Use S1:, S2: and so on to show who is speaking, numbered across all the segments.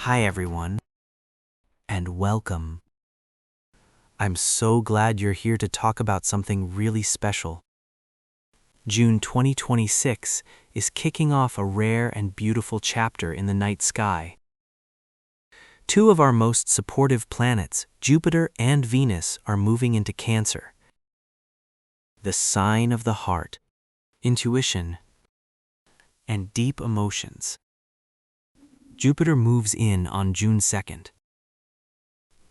S1: Hi everyone, and welcome. I'm so glad you're here to talk about something really special. June 2026 is kicking off a rare and beautiful chapter in the night sky. Two of our most supportive planets, Jupiter and Venus, are moving into Cancer. The sign of the heart, intuition, and deep emotions. Jupiter moves in on June 2nd,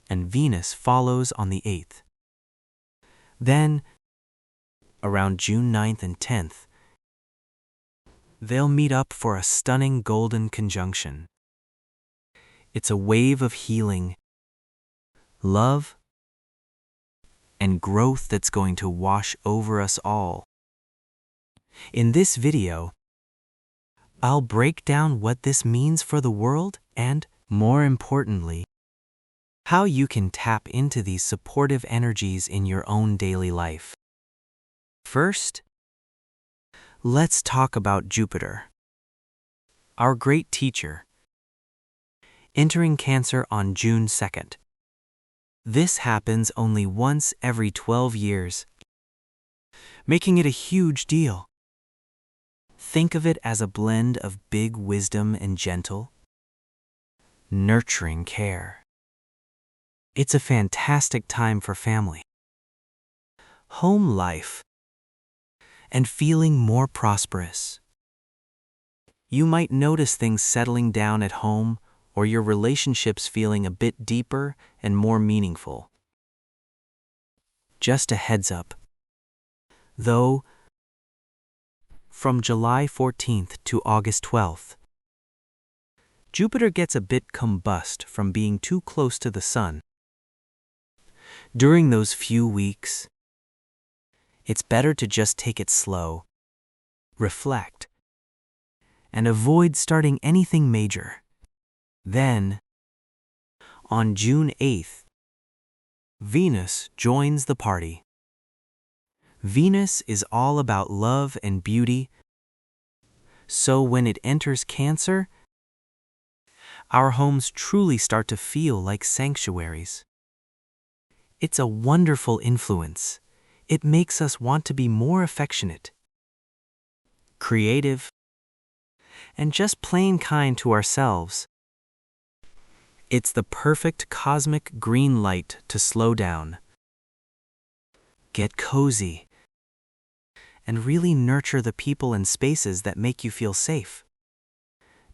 S1: and Venus follows on the 8th. Then, around June 9th and 10th, they'll meet up for a stunning golden conjunction. It's a wave of healing, love, and growth that's going to wash over us all. In this video, I'll break down what this means for the world and, more importantly, how you can tap into these supportive energies in your own daily life. First, let's talk about Jupiter, our great teacher, entering Cancer on June 2nd. This happens only once every 12 years, making it a huge deal. Think of it as a blend of big wisdom and gentle, nurturing care. It's a fantastic time for family, home life, and feeling more prosperous. You might notice things settling down at home or your relationships feeling a bit deeper and more meaningful. Just a heads up, though, from July 14th to August 12th, Jupiter gets a bit combust from being too close to the Sun. During those few weeks, it's better to just take it slow, reflect, and avoid starting anything major. Then, on June 8th, Venus joins the party. Venus is all about love and beauty, so when it enters Cancer, our homes truly start to feel like sanctuaries. It's a wonderful influence. It makes us want to be more affectionate, creative, and just plain kind to ourselves. It's the perfect cosmic green light to slow down, get cozy, and really nurture the people and spaces that make you feel safe.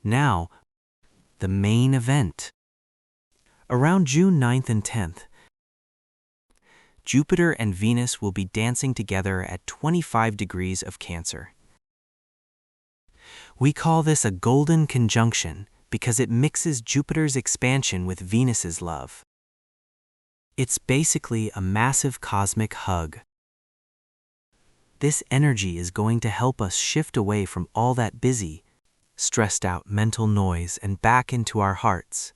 S1: Now, the main event. Around June 9th and 10th, Jupiter and Venus will be dancing together at 25 degrees of Cancer. We call this a golden conjunction because it mixes Jupiter's expansion with Venus's love. It's basically a massive cosmic hug. This energy is going to help us shift away from all that busy, stressed out mental noise and back into our hearts.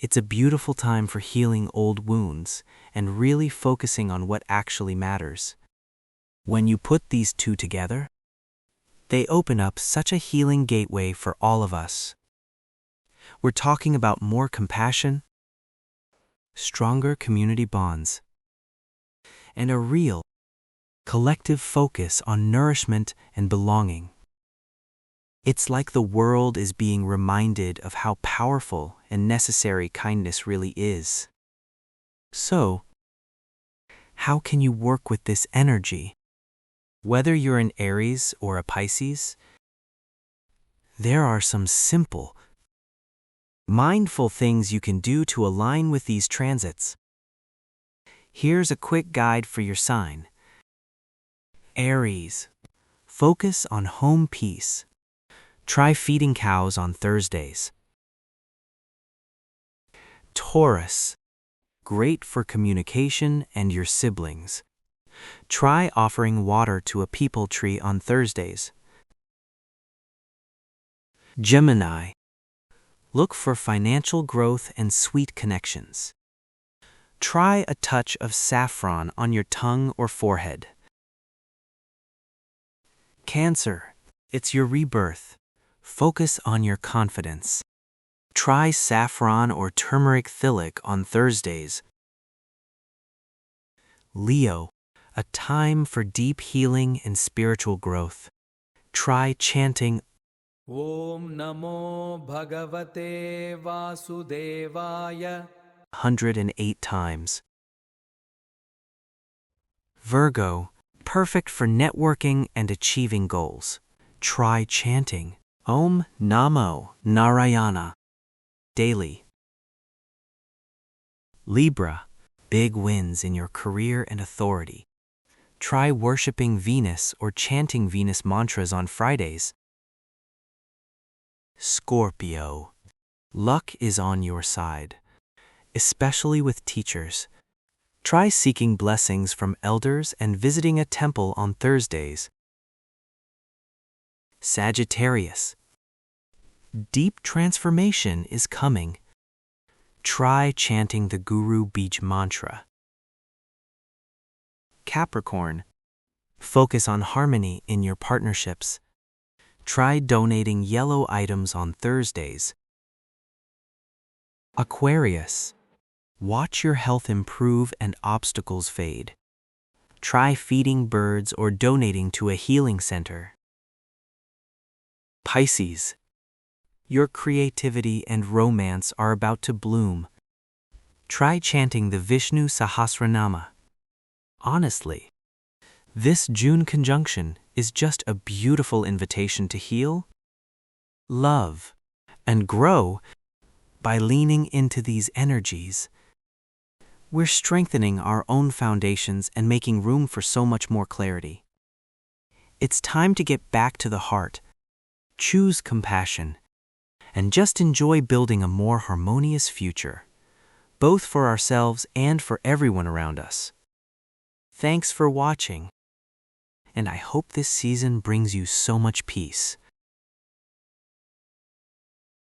S1: It's a beautiful time for healing old wounds and really focusing on what actually matters. When you put these two together, they open up such a healing gateway for all of us. We're talking about more compassion, stronger community bonds, and a real, collective focus on nourishment and belonging. It's like the world is being reminded of how powerful and necessary kindness really is. So, how can you work with this energy? Whether you're an Aries or a Pisces, there are some simple, mindful things you can do to align with these transits. Here's a quick guide for your sign. Aries, focus on home peace. Try feeding cows on Thursdays. Taurus, great for communication and your siblings. Try offering water to a peepal tree on Thursdays. Gemini, look for financial growth and sweet connections. Try a touch of saffron on your tongue or forehead. Cancer, it's your rebirth. Focus on your confidence. Try saffron or turmeric thylic on Thursdays. Leo, a time for deep healing and spiritual growth. Try chanting
S2: Om Namo Bhagavate Vasudevaya.
S1: 108 times. Virgo, perfect for networking and achieving goals. Try chanting Om Namo Narayana daily. Libra, big wins in your career and authority. Try worshiping Venus or chanting Venus mantras on Fridays. Scorpio, luck is on your side, especially with teachers. Try seeking blessings from elders and visiting a temple on Thursdays. Sagittarius, deep transformation is coming. Try chanting the Guru Beach mantra. Capricorn, focus on harmony in your partnerships. Try donating yellow items on Thursdays. Aquarius, watch your health improve and obstacles fade. Try feeding birds or donating to a healing center. Pisces, your creativity and romance are about to bloom. Try chanting the Vishnu Sahasranama. Honestly, this June conjunction is just a beautiful invitation to heal, love, and grow. By leaning into these energies, we're strengthening our own foundations and making room for so much more clarity. It's time to get back to the heart, choose compassion, and just enjoy building a more harmonious future, both for ourselves and for everyone around us. Thanks for watching, and I hope this season brings you so much peace,